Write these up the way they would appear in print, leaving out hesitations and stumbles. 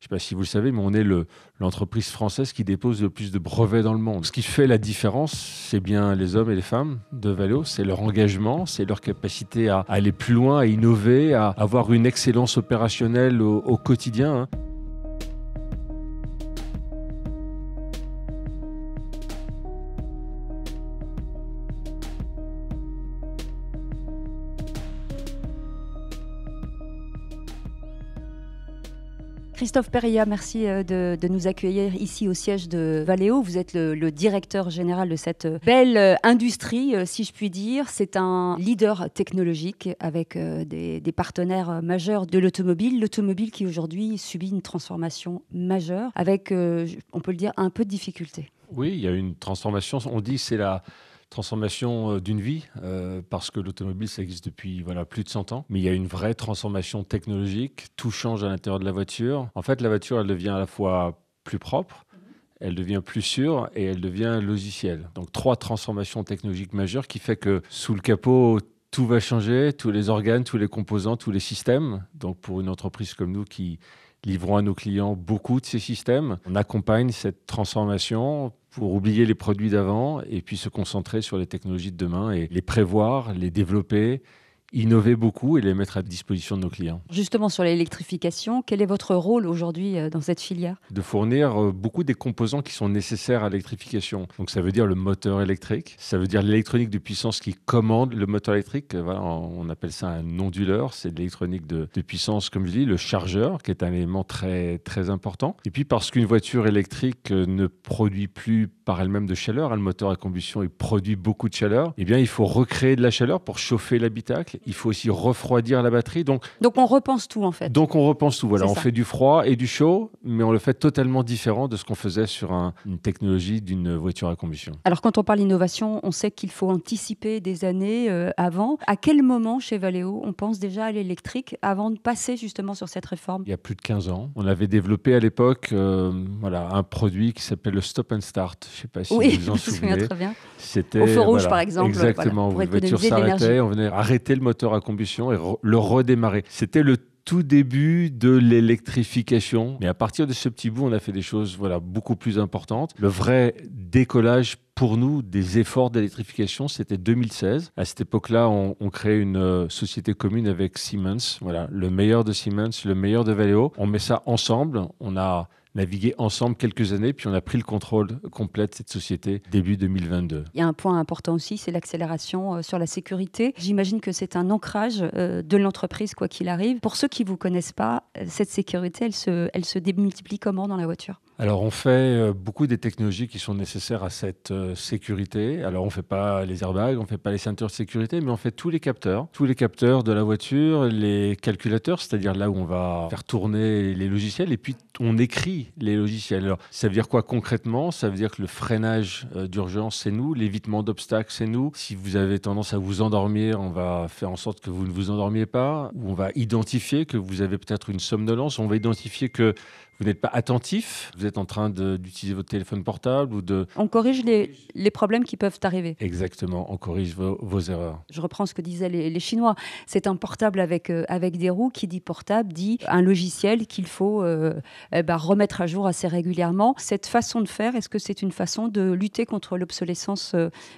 Je ne sais pas si vous le savez, mais on est l'entreprise française qui dépose le plus de brevets dans le monde. Ce qui fait la différence, c'est bien les hommes et les femmes de Valeo, c'est leur engagement, c'est leur capacité à aller plus loin, à innover, à avoir une excellence opérationnelle au quotidien, hein. Christophe Périllat, merci de nous accueillir ici au siège de Valeo. Vous êtes le directeur général de cette belle industrie, si je puis dire. C'est un leader technologique avec des partenaires majeurs de l'automobile. L'automobile qui aujourd'hui subit une transformation majeure avec, on peut le dire, un peu de difficulté. Oui, il y a une transformation. On dit que c'est la transformation d'une vie, parce que l'automobile, ça existe depuis plus de 100 ans. Mais il y a une vraie transformation technologique. Tout change à l'intérieur de la voiture. En fait, la voiture, elle devient à la fois plus propre, elle devient plus sûre et elle devient logicielle. Donc, 3 transformations technologiques majeures qui fait que sous le capot, tout va changer, tous les organes, tous les composants, tous les systèmes. Donc, pour une entreprise comme nous qui livrons à nos clients beaucoup de ces systèmes, on accompagne cette transformation pour oublier les produits d'avant et puis se concentrer sur les technologies de demain et les prévoir, les développer, innover beaucoup et les mettre à disposition de nos clients. Justement, sur l'électrification, quel est votre rôle aujourd'hui dans cette filière ? De fournir beaucoup des composants qui sont nécessaires à l'électrification. Donc ça veut dire le moteur électrique, ça veut dire l'électronique de puissance qui commande le moteur électrique. Voilà, on appelle ça un onduleur, c'est de l'électronique de puissance, comme je dis, le chargeur, qui est un élément très, très important. Et puis parce qu'une voiture électrique ne produit plus par elle-même de chaleur, le moteur à combustion, il produit beaucoup de chaleur, eh bien il faut recréer de la chaleur pour chauffer l'habitacle. Il faut aussi refroidir la batterie. Donc on repense tout en fait. Donc on repense tout. Voilà, on fait du froid et du chaud, mais on le fait totalement différent de ce qu'on faisait sur une technologie d'une voiture à combustion. Alors quand on parle d'innovation, on sait qu'il faut anticiper des années avant. À quel moment chez Valeo on pense déjà à l'électrique avant de passer justement sur cette réforme ? Il y a plus de 15 ans, on avait développé à l'époque un produit qui s'appelle le Stop and Start. Je ne sais pas si vous vous en souvenez. Oui, je me souviens très bien. C'était au feu rouge par exemple. Exactement, où la voiture s'arrêtait, on venait arrêter le moteur à combustion et le redémarrer. C'était le tout début de l'électrification. Mais à partir de ce petit bout, on a fait des choses beaucoup plus importantes. Le vrai décollage pour nous des efforts d'électrification, c'était 2016. À cette époque-là, on crée une société commune avec Siemens. Voilà, le meilleur de Siemens, le meilleur de Valeo. On met ça ensemble. On a navigué ensemble quelques années, puis on a pris le contrôle complet de cette société début 2022. Il y a un point important aussi, c'est l'accélération sur la sécurité. J'imagine que c'est un ancrage de l'entreprise, quoi qu'il arrive. Pour ceux qui ne vous connaissent pas, cette sécurité, elle se démultiplie comment dans la voiture ? Alors, on fait beaucoup des technologies qui sont nécessaires à cette sécurité. Alors, on ne fait pas les airbags, on ne fait pas les ceintures de sécurité, mais on fait tous les capteurs de la voiture, les calculateurs, c'est-à-dire là où on va faire tourner les logiciels, et puis on écrit les logiciels. Alors, ça veut dire quoi concrètement ? Ça veut dire que le freinage d'urgence, c'est nous, l'évitement d'obstacles, c'est nous. Si vous avez tendance à vous endormir, on va faire en sorte que vous ne vous endormiez pas, ou on va identifier que vous avez peut-être une somnolence, on va identifier que vous n'êtes pas attentif, vous êtes en train d'utiliser votre téléphone portable ou de... On corrige les problèmes qui peuvent arriver. Exactement, on corrige vos erreurs. Je reprends ce que disaient les Chinois. C'est un portable avec des roues. Qui dit portable dit un logiciel qu'il faut remettre à jour assez régulièrement. Cette façon de faire, est-ce que c'est une façon de lutter contre l'obsolescence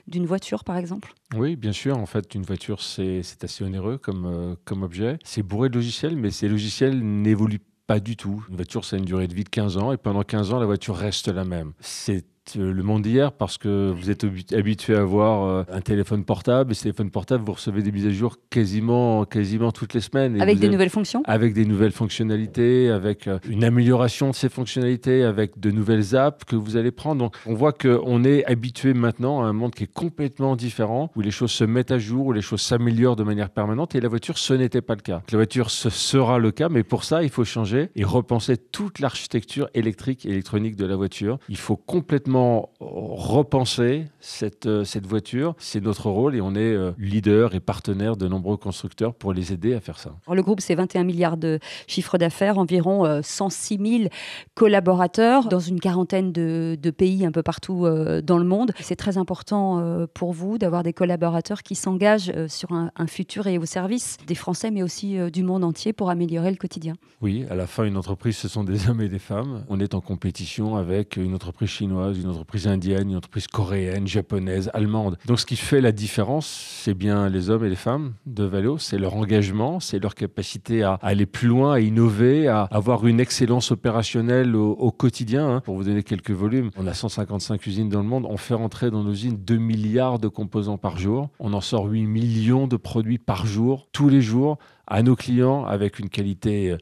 d'une voiture, par exemple ? Oui, bien sûr. En fait, une voiture, c'est assez onéreux comme objet. C'est bourré de logiciels, mais ces logiciels n'évoluent pas du tout. Une voiture, ça a une durée de vie de 15 ans et pendant 15 ans, la voiture reste la même. C'est le monde d'hier parce que vous êtes habitué à avoir un téléphone portable et ce téléphone portable, vous recevez des mises à jour quasiment toutes les semaines. Avec des nouvelles fonctions ? Avec des nouvelles fonctionnalités, avec une amélioration de ces fonctionnalités, avec de nouvelles apps que vous allez prendre. Donc, on voit qu'on est habitué maintenant à un monde qui est complètement différent, où les choses se mettent à jour, où les choses s'améliorent de manière permanente et la voiture, ce n'était pas le cas. La voiture, ce sera le cas, mais pour ça, il faut changer et repenser toute l'architecture électrique et électronique de la voiture. Il faut complètement complètement repenser cette voiture. C'est notre rôle et on est leader et partenaire de nombreux constructeurs pour les aider à faire ça. Alors, le groupe, c'est 21 milliards de chiffre d'affaires, environ 106 000 collaborateurs dans une quarantaine de pays un peu partout dans le monde. C'est très important pour vous d'avoir des collaborateurs qui s'engagent sur un futur et au service des Français, mais aussi du monde entier pour améliorer le quotidien. Oui, à la fin, une entreprise, ce sont des hommes et des femmes. On est en compétition avec une entreprise chinoise, une entreprise indienne, une entreprise coréenne, japonaise, allemande. Donc, ce qui fait la différence, c'est bien les hommes et les femmes de Valeo, c'est leur engagement, c'est leur capacité à aller plus loin, à innover, à avoir une excellence opérationnelle au quotidien. Pour vous donner quelques volumes, on a 155 usines dans le monde. On fait rentrer dans nos usines 2 milliards de composants par jour. On en sort 8 millions de produits par jour, tous les jours, à nos clients avec une qualité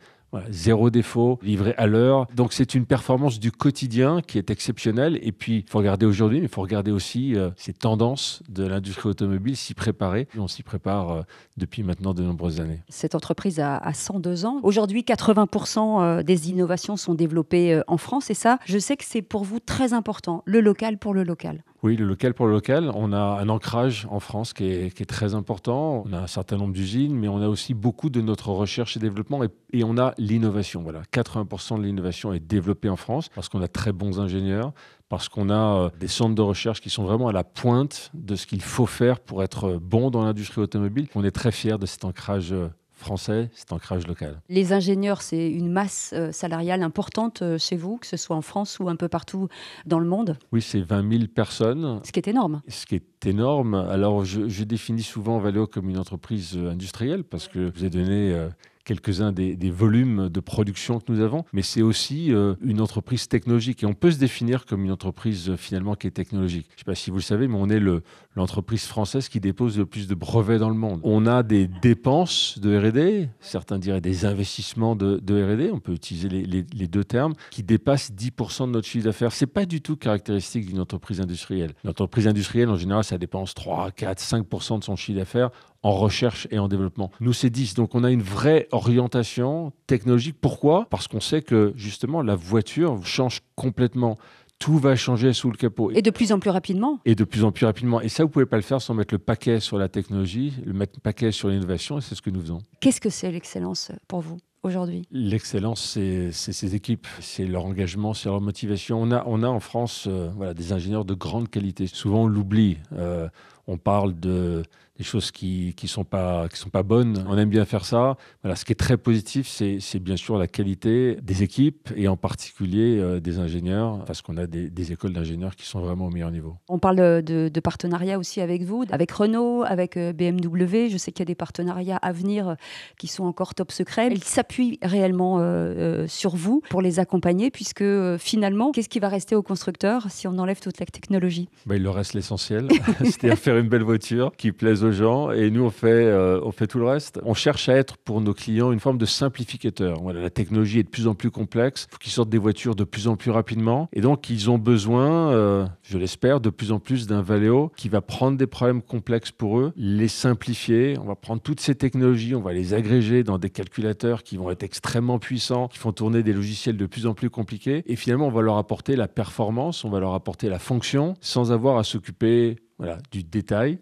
zéro défaut, livré à l'heure. Donc, c'est une performance du quotidien qui est exceptionnelle. Et puis, il faut regarder aujourd'hui, mais il faut regarder aussi ces tendances de l'industrie automobile, s'y préparer. On s'y prépare depuis maintenant de nombreuses années. Cette entreprise a 102 ans. Aujourd'hui, 80% des innovations sont développées en France. Et ça, je sais que c'est pour vous très important, le local pour le local. Oui, le local pour le local. On a un ancrage en France qui est très important. On a un certain nombre d'usines, mais on a aussi beaucoup de notre recherche et développement et on a l'innovation. Voilà, 80% de l'innovation est développée en France parce qu'on a très bons ingénieurs, parce qu'on a des centres de recherche qui sont vraiment à la pointe de ce qu'il faut faire pour être bon dans l'industrie automobile. On est très fiers de cet ancrage français, cet ancrage local. Les ingénieurs, c'est une masse salariale importante chez vous, que ce soit en France ou un peu partout dans le monde. Oui, c'est 20 000 personnes. Ce qui est énorme. Ce qui est énorme. Alors, je définis souvent Valeo comme une entreprise industrielle parce que je vous ai donné quelques-uns des volumes de production que nous avons, mais c'est aussi une entreprise technologique et on peut se définir comme une entreprise finalement qui est technologique. Je ne sais pas si vous le savez, mais on est l'entreprise française qui dépose le plus de brevets dans le monde. On a des dépenses de R&D, certains diraient des investissements de R&D, on peut utiliser les deux termes, qui dépassent 10% de notre chiffre d'affaires. Ce n'est pas du tout caractéristique d'une entreprise industrielle. Une entreprise industrielle, en général, ça dépense 3, 4, 5% de son chiffre d'affaires en recherche et en développement. Nous, c'est 10. Donc, on a une vraie orientation technologique. Pourquoi ? Parce qu'on sait que, justement, la voiture change complètement. Tout va changer sous le capot. Et de plus en plus rapidement. Et de plus en plus rapidement. Et ça, vous ne pouvez pas le faire sans mettre le paquet sur la technologie, mettre le paquet sur l'innovation, et c'est ce que nous faisons. Qu'est-ce que c'est l'excellence pour vous aujourd'hui ? L'excellence, c'est ces équipes, c'est leur engagement, c'est leur motivation. On a en France des ingénieurs de grande qualité. Souvent, on l'oublie. On parle des choses qui sont pas bonnes. On aime bien faire ça. Voilà, ce qui est très positif, c'est bien sûr la qualité des équipes et en particulier des ingénieurs, parce qu'on a des écoles d'ingénieurs qui sont vraiment au meilleur niveau. On parle de partenariat aussi avec vous, avec Renault, avec BMW. Je sais qu'il y a des partenariats à venir qui sont encore top secrets. Ils s'appuient réellement sur vous pour les accompagner, puisque finalement, qu'est-ce qui va rester aux constructeurs si on enlève toute la technologie ? Il leur reste l'essentiel, c'est-à-dire faire une belle voiture qui plaise aux gens et nous on fait tout le reste. On cherche à être pour nos clients une forme de simplificateur. Voilà, la technologie est de plus en plus complexe, il faut qu'ils sortent des voitures de plus en plus rapidement et donc ils ont besoin, je l'espère, de plus en plus d'un Valeo qui va prendre des problèmes complexes pour eux, les simplifier. On va prendre toutes ces technologies, on va les agréger dans des calculateurs qui vont être extrêmement puissants, qui font tourner des logiciels de plus en plus compliqués et finalement on va leur apporter la performance, on va leur apporter la fonction sans avoir à s'occuper du détail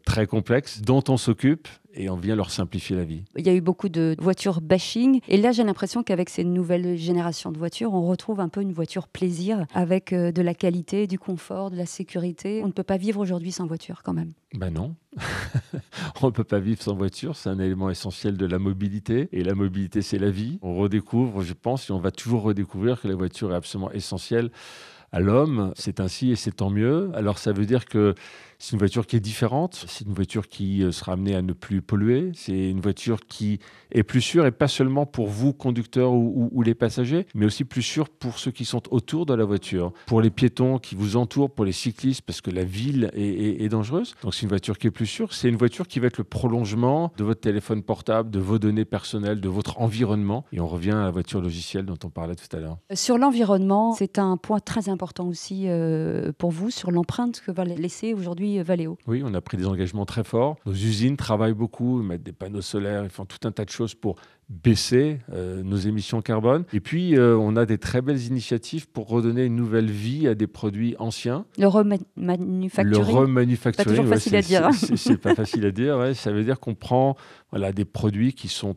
très complexes dont on s'occupe et on vient leur simplifier la vie. Il y a eu beaucoup de voitures bashing et là j'ai l'impression qu'avec ces nouvelles générations de voitures, on retrouve un peu une voiture plaisir avec de la qualité, du confort, de la sécurité. On ne peut pas vivre aujourd'hui sans voiture quand même. Ben non, on ne peut pas vivre sans voiture, c'est un élément essentiel de la mobilité et la mobilité c'est la vie. On redécouvre, je pense, et on va toujours redécouvrir que la voiture est absolument essentielle à l'homme. C'est ainsi et c'est tant mieux. Alors ça veut dire que c'est une voiture qui est différente, c'est une voiture qui sera amenée à ne plus polluer, c'est une voiture qui est plus sûre et pas seulement pour vous, conducteurs ou les passagers, mais aussi plus sûre pour ceux qui sont autour de la voiture, pour les piétons qui vous entourent, pour les cyclistes, parce que la ville est dangereuse. Donc c'est une voiture qui est plus sûre, c'est une voiture qui va être le prolongement de votre téléphone portable, de vos données personnelles, de votre environnement. Et on revient à la voiture logicielle dont on parlait tout à l'heure. Sur l'environnement, c'est un point très important aussi pour vous, sur l'empreinte que va laisser aujourd'hui Valeo. Oui, on a pris des engagements très forts. Nos usines travaillent beaucoup, ils mettent des panneaux solaires, ils font tout un tas de choses pour baisser nos émissions carbone. Et puis, on a des très belles initiatives pour redonner une nouvelle vie à des produits anciens. Le remanufacturing. Le remanufacturing, pas toujours facile à dire. C'est pas facile à dire. Ouais. Ça veut dire qu'on prend des produits qui sont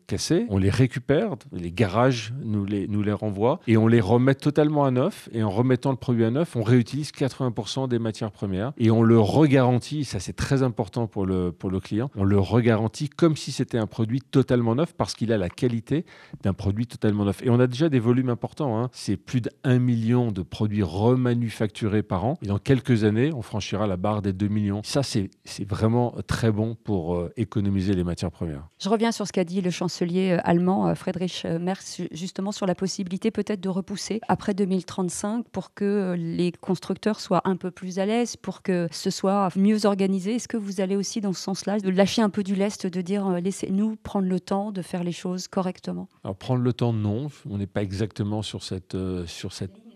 cassés, on les récupère, les garages nous les renvoient et on les remet totalement à neuf. Et en remettant le produit à neuf, on réutilise 80% des matières premières et on le regarantit. Ça, c'est très important pour le client. On le regarantit comme si c'était un produit totalement neuf parce qu'il a la qualité d'un produit totalement neuf. Et on a déjà des volumes importants. Hein. C'est plus d'1 million de produits remanufacturés par an. Et dans quelques années, on franchira la barre des 2 millions. Ça, c'est vraiment très bon pour économiser les matières premières. Je reviens sur ce qu'a dit le chancelier allemand Friedrich Merz, justement sur la possibilité peut-être de repousser après 2035 pour que les constructeurs soient un peu plus à l'aise, pour que ce soit mieux organisé. Est-ce que vous allez aussi dans ce sens-là, de lâcher un peu du lest, de dire laissez-nous prendre le temps de faire les choses correctement? Alors prendre le temps, non. On n'est pas exactement sur cette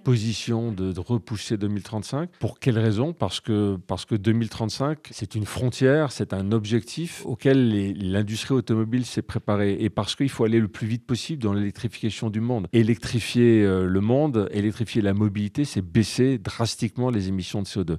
position de repousser 2035. Pour quelle raison ? Parce que 2035, c'est une frontière, c'est un objectif auquel l'industrie automobile s'est préparée. Et parce qu'il faut aller le plus vite possible dans l'électrification du monde. Électrifier le monde, électrifier la mobilité, c'est baisser drastiquement les émissions de CO2.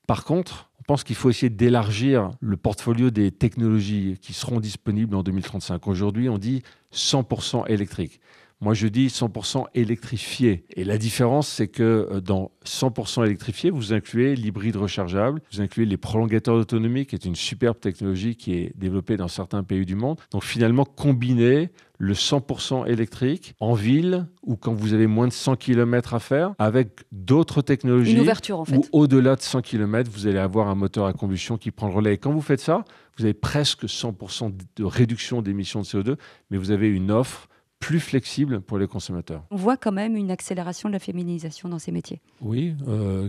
Par contre, on pense qu'il faut essayer d'élargir le portfolio des technologies qui seront disponibles en 2035. Aujourd'hui, on dit 100% électrique. Moi, je dis 100% électrifié. Et la différence, c'est que dans 100% électrifié, vous incluez l'hybride rechargeable, vous incluez les prolongateurs d'autonomie, qui est une superbe technologie qui est développée dans certains pays du monde. Donc finalement, combiner le 100% électrique en ville ou quand vous avez moins de 100 km à faire avec d'autres technologies. Une ouverture, en fait. Ou au-delà de 100 km, vous allez avoir un moteur à combustion qui prend le relais. Et quand vous faites ça, vous avez presque 100% de réduction d'émissions de CO2, mais vous avez une offre plus flexible pour les consommateurs. On voit quand même une accélération de la féminisation dans ces métiers. Oui,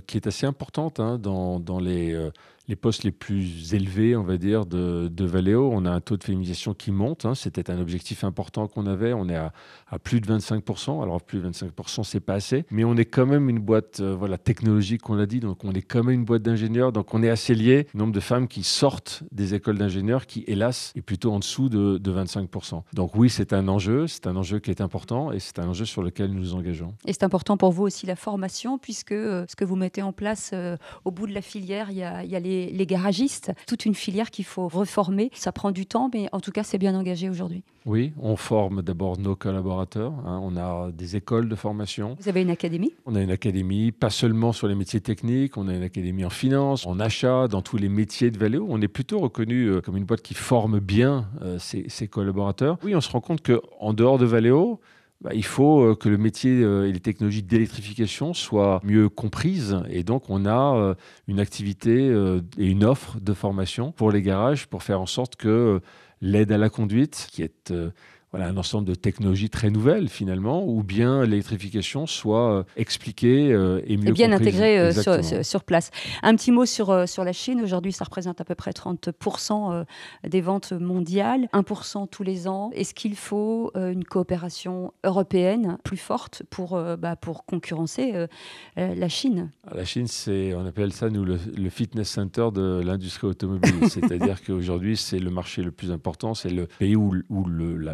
qui est assez importante dans les postes les plus élevés, on va dire, de Valeo. On a un taux de féminisation qui monte. C'était un objectif important qu'on avait. On est à plus de 25%. Alors, plus de 25%, c'est pas assez. Mais on est quand même une boîte technologique, on l'a dit. Donc, on est quand même une boîte d'ingénieurs. Donc, on est assez lié. Le nombre de femmes qui sortent des écoles d'ingénieurs qui, hélas, est plutôt en dessous de 25%. Donc, oui, c'est un enjeu. C'est un enjeu qui est important et c'est un enjeu sur lequel nous nous engageons. Et c'est important pour vous aussi la formation, puisque ce que vous mettez en place au bout de la filière, il y a les garagistes, toute une filière qu'il faut reformer. Ça prend du temps, mais en tout cas, c'est bien engagé aujourd'hui. Oui, on forme d'abord nos collaborateurs. On a des écoles de formation. Vous avez une académie ? On a une académie, pas seulement sur les métiers techniques, on a une académie en finance, en achat, dans tous les métiers de Valeo. On est plutôt reconnu comme une boîte qui forme bien ses collaborateurs. Oui, on se rend compte qu'en dehors de Valeo, il faut que le métier et les technologies d'électrification soient mieux comprises. Et donc, on a une activité et une offre de formation pour les garages pour faire en sorte que l'aide à la conduite, qui est un ensemble de technologies très nouvelles finalement, ou bien l'électrification soit expliquée et mieux bien comprise. Intégrée sur place. Un petit mot sur la Chine. Aujourd'hui, ça représente à peu près 30% des ventes mondiales, 1% tous les ans. Est-ce qu'il faut une coopération européenne plus forte pour concurrencer la Chine ? La Chine, on appelle ça, nous, le fitness center de l'industrie automobile. C'est-à-dire qu'aujourd'hui, c'est le marché le plus important, c'est le pays où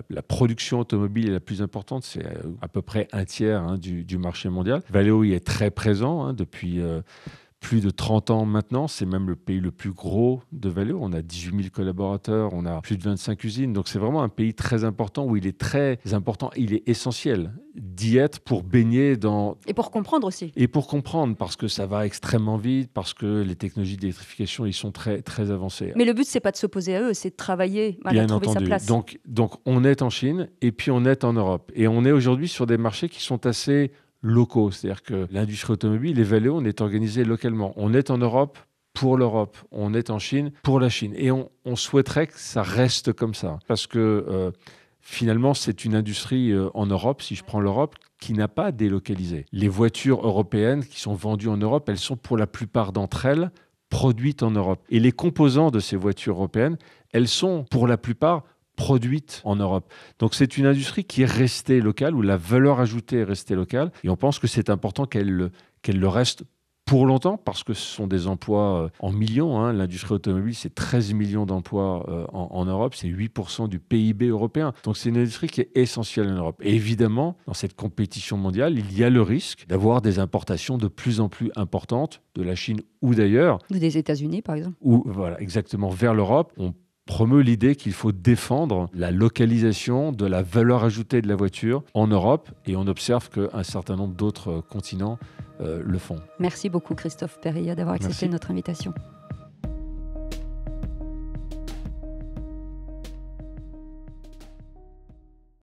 la production automobile est la plus importante, c'est à peu près un tiers du marché mondial. Valeo y est très présent depuis plus de 30 ans maintenant. C'est même le pays le plus gros de Valeo. On a 18 000 collaborateurs, on a plus de 25 usines. Donc c'est vraiment un pays très important où il est très important, il est essentiel d'y être pour baigner dans... Et pour comprendre aussi. Et pour comprendre, parce que ça va extrêmement vite, parce que les technologies d'électrification, ils sont très, très avancées. Mais le but, c'est pas de s'opposer à eux, c'est de travailler à trouver sa place. Donc on est en Chine et puis on est en Europe. Et on est aujourd'hui sur des marchés qui sont assez locaux. C'est-à-dire que l'industrie automobile, les Valeo, on est organisé localement. On est en Europe pour l'Europe. On est en Chine pour la Chine. Et on souhaiterait que ça reste comme ça. Parce que... finalement, c'est une industrie en Europe, si je prends l'Europe, qui n'a pas délocalisé. Les voitures européennes qui sont vendues en Europe, elles sont pour la plupart d'entre elles produites en Europe. Et les composants de ces voitures européennes, elles sont pour la plupart produites en Europe. Donc c'est une industrie qui est restée locale, où la valeur ajoutée est restée locale. Et on pense que c'est important qu'elle le reste pour longtemps, parce que ce sont des emplois en millions. Hein. L'industrie automobile, c'est 13 millions d'emplois en Europe, c'est 8% du PIB européen. Donc c'est une industrie qui est essentielle en Europe. Et évidemment, dans cette compétition mondiale, il y a le risque d'avoir des importations de plus en plus importantes de la Chine ou d'ailleurs. Ou des États-Unis, par exemple. Ou voilà, exactement, vers l'Europe. On promeut l'idée qu'il faut défendre la localisation de la valeur ajoutée de la voiture en Europe et on observe qu'un certain nombre d'autres continents le font. Merci beaucoup Christophe Périllat d'avoir accepté Merci. notre invitation.